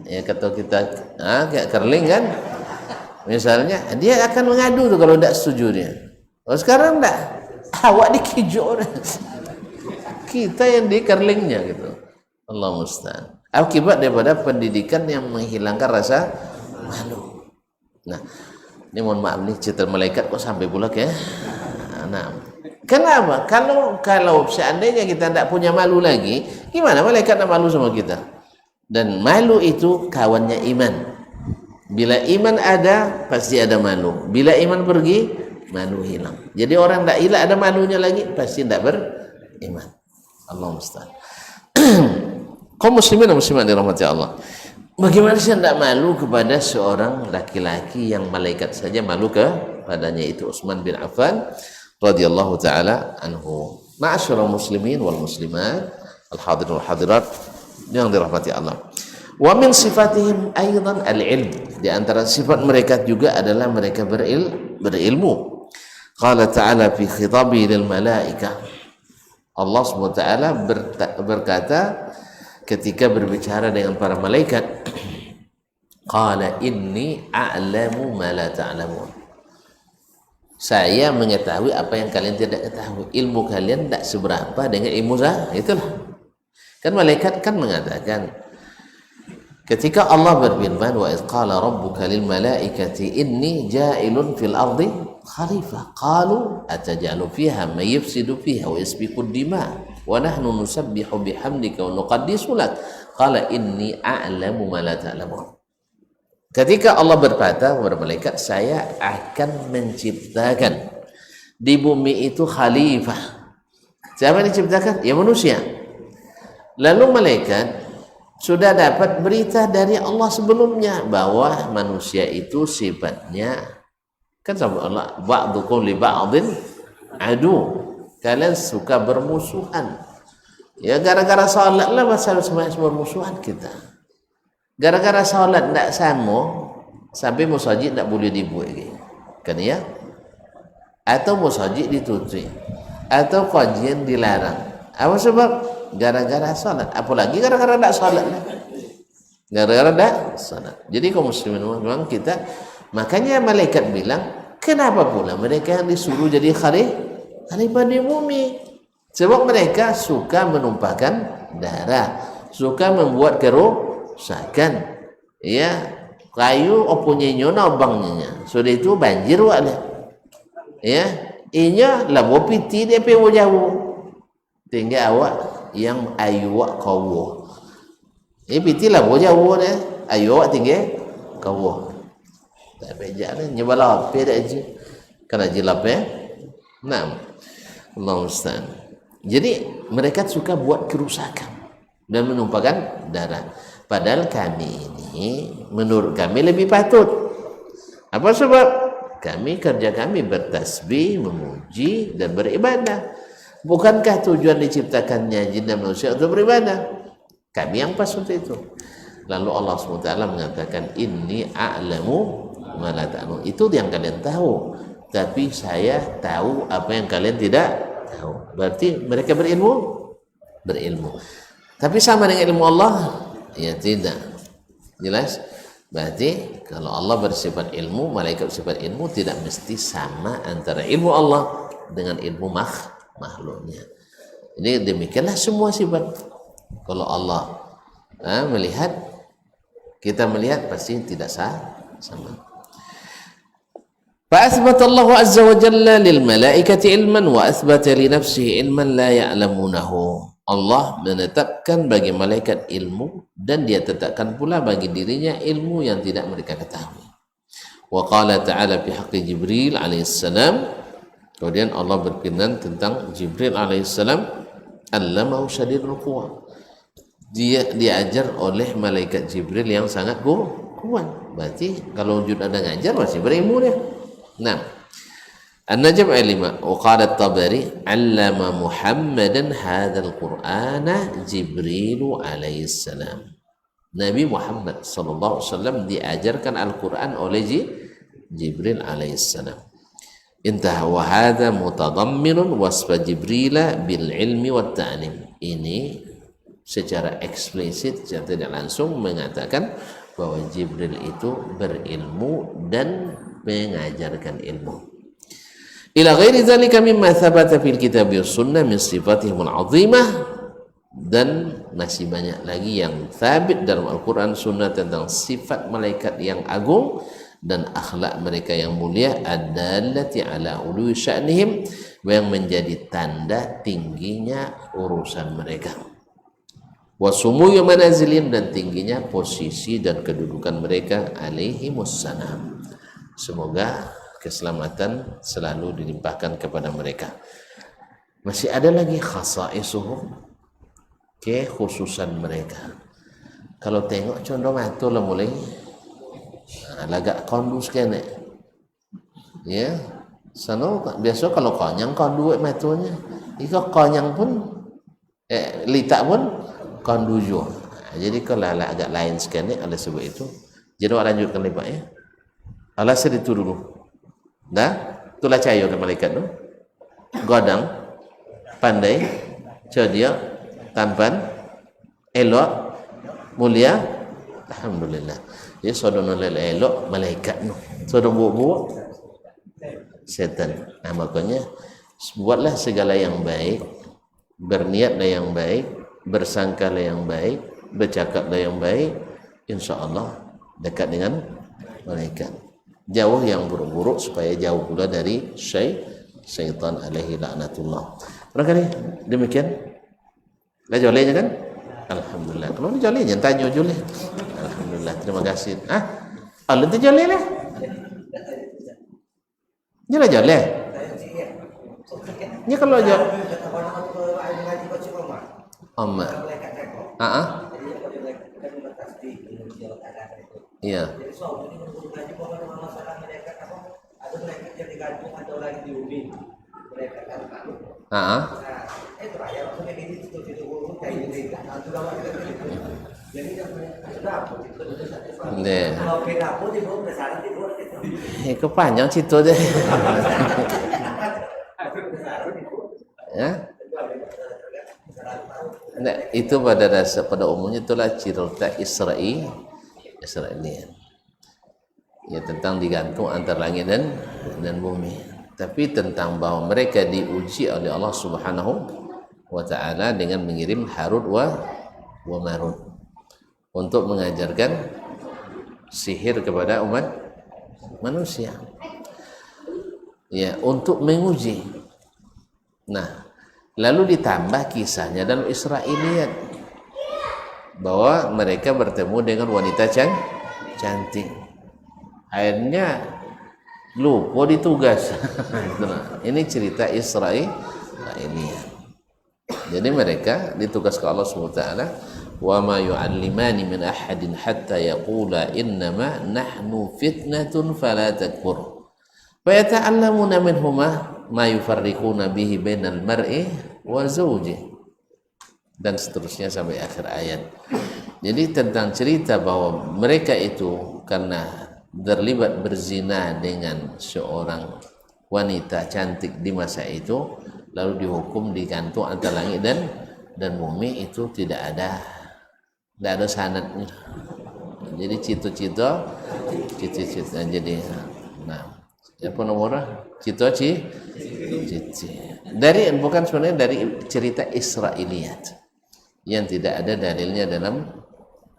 ya kata kita kayak kerling kan, misalnya dia akan mengadu tuh kalau tidak setuju dia. Oh sekarang enggak, awak di kijo kita yang di kerlingnya gitu. Allah musta'an. Akibat daripada pendidikan yang menghilangkan rasa malu. Nah ini mohon maaf nih, cerita malaikat kok sampai pula ya. Nah kenapa? Kalau seandainya kita tidak punya malu lagi, gimana malaikat nak malu sama kita? Dan malu itu kawannya iman. Bila iman ada, pasti ada malu. Bila iman pergi, malu hilang. Jadi orang tidak hilang ada malunya lagi, pasti tidak beriman. Allah musta'an. Kaum muslimin dan muslimat dirahmati Allah. Bagaimana sih tidak malu kepada seorang laki-laki yang malaikat saja malu kepadanya, itu Utsman bin Affan radhiyallahu taala anhu. Ma'asyiral muslimin wal muslimat, al-hadirin wal hadirat yang dirahmati Allah. Wa min sifatihim aidan al-ilm. Di antara sifat mereka juga adalah mereka berilmu. Qala ta'ala fi khitabi lil malaikah. Allah SWT berkata ketika berbicara dengan para malaikat, qala inni a'lamu ma la ta'lamun. Saya mengetahui apa yang kalian tidak ketahui. Ilmu kalian tidak seberapa dengan ilmu saya. Itulah. Kan malaikat kan mengatakan ketika Allah berfirman, wa idh qala rabbuka lil malaikati inni ja'ilun fil ardi khalifah qalu atajalu fiha may yufsidu fiha wa yasbiqu ad-dima wa nahnu nusabbihu bihamdika wa nuqaddisu lak qala inni a'lamu ma la ta'lamun. Ketika Allah berkata kepada malaikat, saya akan menciptakan di bumi itu khalifah. Siapa yang diciptakan? Ya manusia. Lalu malaikat sudah dapat berita dari Allah sebelumnya bahwa manusia itu sifatnya kan sama Allah, ba'dukum li ba'din adu. Kalian suka bermusuhan. Ya gara-gara salat lah masalah semuanya bermusuhan kita. Gara-gara salat tidak sama sampai musajid tidak boleh dibuat lagi. Kan ya? Atau musajid ditutup. Atau kajian dilarang. Apa sebab? Gara-gara salat. Apalagi gara-gara tidak salat. Gara-gara tidak salat. Jadi kaum muslimin memang kita, makanya malaikat bilang, kenapa pula mereka yang disuruh jadi khalifah di bumi? Sebab mereka suka menumpahkan darah, suka membuat kerusakan. Ya, kayu opunya nyona bangnya. Sudah itu banjir wala. Ya, inya labo piti dia pe jauh. Tinggal awak yang ayu awak kawo. Piti labo jauh deh. Ayu awak tinggal kawo. Tak bejak ni nyebalah pe dak je. Kana jilap ya. Naam. Allah musta'an. Jadi mereka suka buat kerusakan dan menumpahkan darah. Padahal kami ini menurut kami lebih patut. Apa sebab? Kerja kami bertasbih, memuji dan beribadah. Bukankah tujuan diciptakannya jin dan manusia untuk beribadah? Kami yang pas untuk itu. Lalu Allah SWT mengatakan, inni a'lamu ma la ta'lamun. Itu yang kalian tahu, tapi saya tahu apa yang kalian tidak tahu. Berarti mereka berilmu. Tapi sama dengan ilmu Allah? Ya tidak. Jelas? Berarti kalau Allah bersifat ilmu, malaikat bersifat ilmu, tidak mesti sama antara ilmu Allah dengan ilmu makhluknya. Jadi demikianlah semua sifat. Kalau Allah melihat, kita melihat pasti tidak sama. فأثبت الله عز وجل للملائكة علما وأثبت لنفسه علما لا يعلمونه. Allah menetapkan bagi malaikat ilmu dan dia tetapkan pula bagi dirinya ilmu yang tidak mereka ketahui. Wa qala ta'ala fi haqqi Jibril alaihissalam. Kemudian Allah berfirman tentang Jibril alaihissalam, allamahu syadidul quwa. Dia diajar oleh malaikat Jibril yang sangat kuat. Berarti kalau wujud ada ngajar masih berilmu dia. Nah, An-Najm ayat 5. Wa qala at-Tabari, 'allama Muhammadan hadzal Qur'ana Jibril alaihi salam. Nabi Muhammad sallallahu alaihi wasallam diajarkan Al-Qur'an oleh Jibril alaihi salam. Intah wa hadza mutadamminun wasfa Jibril bil ilmi wat ta'lim. Ini secara eksplisit, secara tidak langsung mengatakan bahwa Jibril itu berilmu dan mengajarkan ilmu. Ila ghairi dzalika mimma thabata fil kitab was sunnah min sifatihim al-'azimah, dan masih banyak lagi yang sabit dalam Al-Qur'an Sunnah tentang sifat malaikat yang agung dan akhlak mereka yang mulia, adallati ala ului sya'nihim, yang menjadi tanda tingginya urusan mereka. Wasumuyu manazilin, dan tingginya posisi dan kedudukan mereka alaihimussalam. Semoga keselamatan selalu dilimpahkan kepada mereka. Masih ada lagi khasaisuhum, kekhususan mereka. Kalau tengok contoh mata lah mulai lagak kondus kene. Ya, sana biasa kalau konyang kondu matanya, ika konyang pun litak pun kondujo. Jadi kalau agak lain sekali oleh sebab itu. Jadi lanjutkan lagi Pak ya. Alasan itu dulu. Dah, itulah cahaya ke malaikat tu. Godang, pandai, cerdia, tampan, elok, mulia. Alhamdulillah. Jadi saudara elok malaikat tu. Saudara buat setan. Nah, makanya buatlah segala yang baik, berniatlah yang baik, bersangkalah yang baik, bercakaplah yang baik, insya-Allah dekat dengan malaikat. Jauh yang buruk-buruk supaya jauh pula dari syaitan alaihi laknatullah. Barangkali demikian. Dah jolenya kan? Alhamdulillah. Kalau ni jolenya tanya joleh. Alhamdulillah. Terima kasih. Allah tu joleh lah. Dia joleh. Ni kalau joleh. Amma. Iya. Itu panjang cerita dia. Ya. Nah, itu pada umumnya itulah cerita Israelian. Ya, tentang digantung antara langit dan bumi. Tapi tentang bahwa mereka diuji oleh Allah Subhanahu wa taala dengan mengirim Harut wa Marut untuk mengajarkan sihir kepada umat manusia. Ya, untuk menguji. Nah, lalu ditambah kisahnya dalam Israiliyat bahwa mereka bertemu dengan wanita cantik. Akhirnya lupa ditugas. Ini cerita Israiliyat. Jadi mereka ditugas ke Allah SWT wa ma yu'allimani min ahadin hatta yaqula innama nahnu fitnatun fala takfur wa yata'allamuna minhuma ma yufarriquna bihi bainal mar'i wa zawjihi, dan seterusnya sampai akhir ayat. Jadi tentang cerita bahwa mereka itu karena terlibat berzina dengan seorang wanita cantik di masa itu, lalu dihukum digantung antara langit dan bumi, itu tidak ada sanadnya. Jadi cita-cita jadi apa nomornya dari bukan sebenarnya dari cerita Israiliyat yang tidak ada dalilnya dalam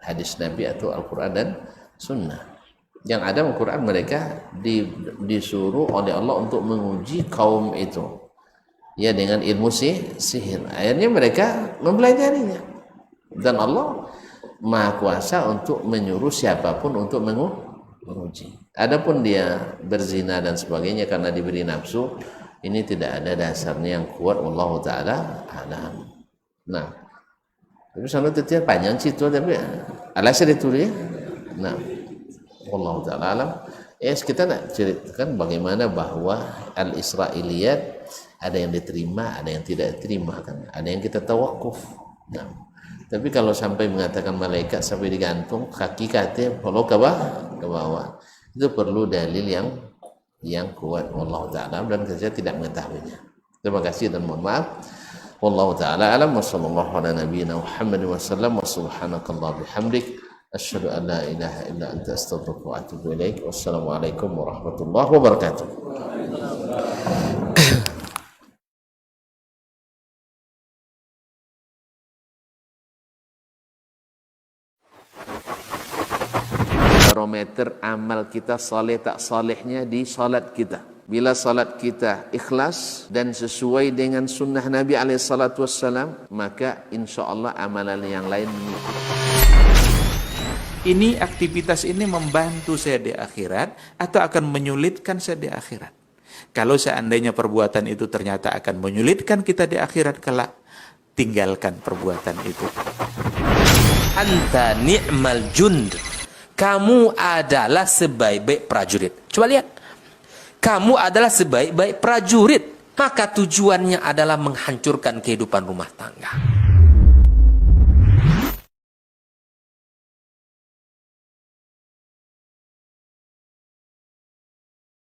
hadis Nabi atau Al-Quran dan Sunnah. Yang ada Al-Quran, mereka disuruh oleh Allah untuk menguji kaum itu ya dengan ilmu sihir. Akhirnya mereka mempelajarinya, dan Allah Maha Kuasa untuk menyuruh siapapun untuk menguji. Adapun dia berzina dan sebagainya karena diberi nafsu, ini tidak ada dasarnya yang kuat. Wallahu taala alam. Nah, tapi sana tetiak panjang situ, tapi alasan itu dia. Nah, wallahu taala alam. Kita nak ceritakan bagaimana bahwa al-Israiliyat ada yang diterima, ada yang tidak diterima kan. Ada yang kita tawakuf. Nah, tapi kalau sampai mengatakan malaikat sampai digantung kaki kalau ke bawah, itu perlu dalil yang kuat. Wallahu taala, dan saya tidak mengetahuinya. Terima kasih dan mohon maaf. Wallahu taala alam wa sallallahu ala nabiyyina Muhammad wa sallam wa subhanakallah bihamdik asyhadu an la ilaha illa anta astaghfiruka wa atubu ilaik. Wassalamualaikum warahmatullahi wabarakatuh. Barometer amal kita saleh tak salehnya di salat kita. Bila salat kita ikhlas dan sesuai dengan sunnah Nabi SAW, maka insya Allah amalan yang lain mengikuti. Ini aktivitas ini membantu saya di akhirat atau akan menyulitkan saya di akhirat? Kalau seandainya perbuatan itu ternyata akan menyulitkan kita di akhirat kelak, tinggalkan perbuatan itu. Anta ni'mal jund. Kamu adalah sebaik-baik prajurit. Coba lihat. Kamu adalah sebaik-baik prajurit. Maka tujuannya adalah menghancurkan kehidupan rumah tangga.